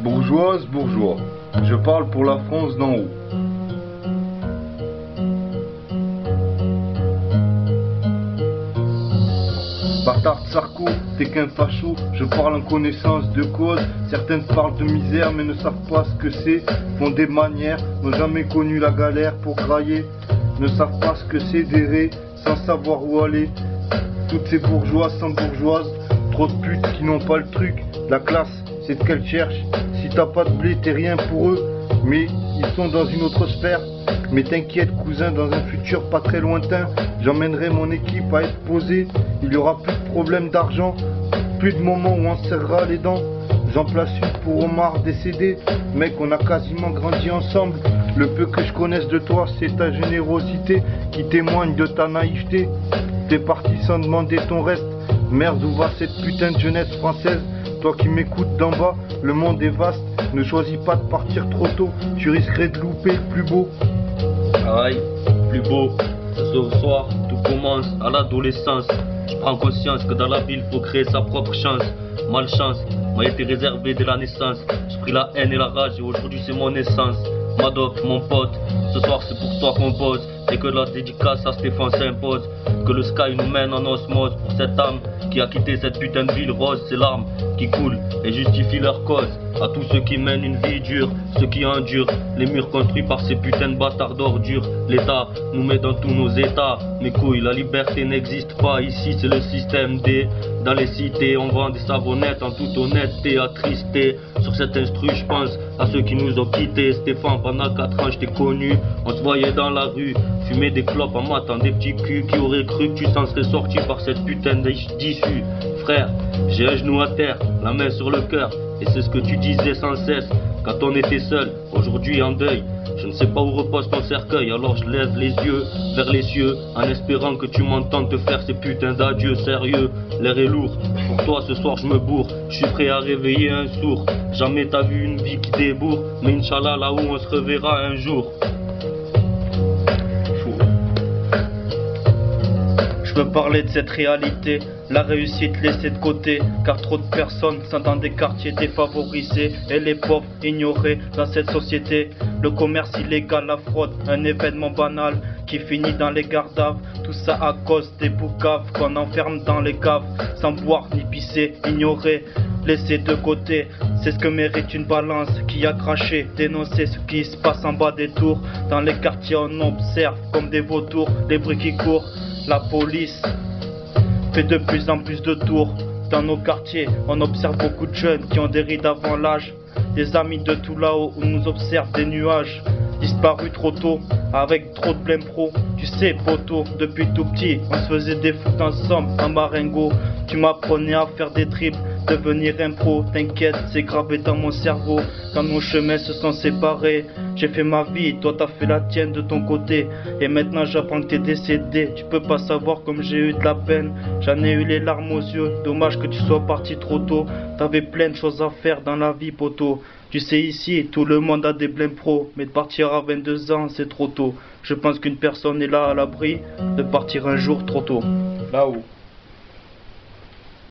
Bourgeoise, bourgeois, je parle pour la France d'en haut. Bâtard de Sarko, t'es qu'un facho, je parle en connaissance de cause. Certaines parlent de misère mais ne savent pas ce que c'est. Font des manières, n'ont jamais connu la galère pour grailler. Ne savent pas ce que c'est d'errer, sans savoir où aller. Toutes ces bourgeoises sans bourgeoises, trop de putes qui n'ont pas le truc. La classe, c'est ce qu'elles cherchent. Si t'as pas de blé, t'es rien pour eux. Mais ils sont dans une autre sphère. Mais t'inquiète cousin, dans un futur pas très lointain, j'emmènerai mon équipe à être posée. Il y aura plus de problème d'argent, plus de moments où on se serrera les dents. J'en place une pour Omar décédé. Mec, on a quasiment grandi ensemble. Le peu que je connaisse de toi, c'est ta générosité qui témoigne de ta naïveté. T'es parti sans demander ton reste. Merde, où va cette putain de jeunesse française? Toi qui m'écoutes d'en bas, le monde est vaste. Ne choisis pas de partir trop tôt, tu risquerais de louper le plus beau. Aïe, plus beau. Ce soir, tout commence à l'adolescence. Je prends conscience que dans la ville, faut créer sa propre chance. Malchance m'a été réservée dès la naissance. J'ai pris la haine et la rage et aujourd'hui c'est mon essence. Madoff, mon pote, ce soir c'est pour toi qu'on pose. Et que la dédicace à Stéphane s'impose. Que le sky nous mène en osmose pour cette âme qui a quitté cette putain de ville rose. Ces larmes qui coulent et justifient leur cause. À tous ceux qui mènent une vie dure, ceux qui endurent les murs construits par ces putains de bâtards d'ordures. L'État nous met dans tous nos états. Mes couilles, la liberté n'existe pas ici, c'est le système D. Dans les cités, on vend des savonnettes en toute honnêteté, attristé. Sur cet instru, je pense à ceux qui nous ont quittés. Stéphane, pendant 4 ans, je t'ai connu. On se voyait dans la rue, fumer des clopes en matant des petits culs. Qui aurait cru que tu s'en serais sorti par cette putain d'issue? Frère, j'ai un genou à terre, la main sur le cœur. Et c'est ce que tu disais sans cesse quand on était seul, aujourd'hui en deuil. Je ne sais pas où repose ton cercueil, alors je lève les yeux vers les cieux en espérant que tu m'entendes te faire ces putains d'adieux. Sérieux, l'air est lourd, pour toi ce soir je me bourre. Je suis prêt à réveiller un sourd. Jamais t'as vu une vie qui débourre, mais Inch'Allah là où on se reverra un jour. Je veux parler de cette réalité, la réussite laissée de côté, car trop de personnes sont dans des quartiers défavorisés et les pauvres ignorés dans cette société. Le commerce illégal, la fraude, un événement banal qui finit dans les gardaves. Tout ça à cause des boucaves qu'on enferme dans les caves, sans boire ni pisser, ignorer, laisser de côté. C'est ce que mérite une balance qui a craché, dénoncer ce qui se passe en bas des tours. Dans les quartiers on observe comme des vautours les bruits qui courent. La police fait de plus en plus de tours. Dans nos quartiers, on observe beaucoup de jeunes qui ont des rides avant l'âge. Des amis de tout là-haut où nous observent des nuages. Disparus trop tôt, avec trop de blême pro. Tu sais, poteau, depuis tout petit, on se faisait des foot ensemble, en marengo. Tu m'apprenais à faire des triples, devenir un pro. T'inquiète, c'est gravé dans mon cerveau. Quand nos chemins se sont séparés, j'ai fait ma vie, toi t'as fait la tienne de ton côté. Et maintenant j'apprends que t'es décédé. Tu peux pas savoir comme j'ai eu de la peine. J'en ai eu les larmes aux yeux. Dommage que tu sois parti trop tôt. T'avais plein de choses à faire dans la vie, poteau. Tu sais ici, tout le monde a des blêmes pros. Mais de partir à 22 ans, c'est trop tôt. Je pense qu'une personne est là à l'abri de partir un jour trop tôt. Là-haut.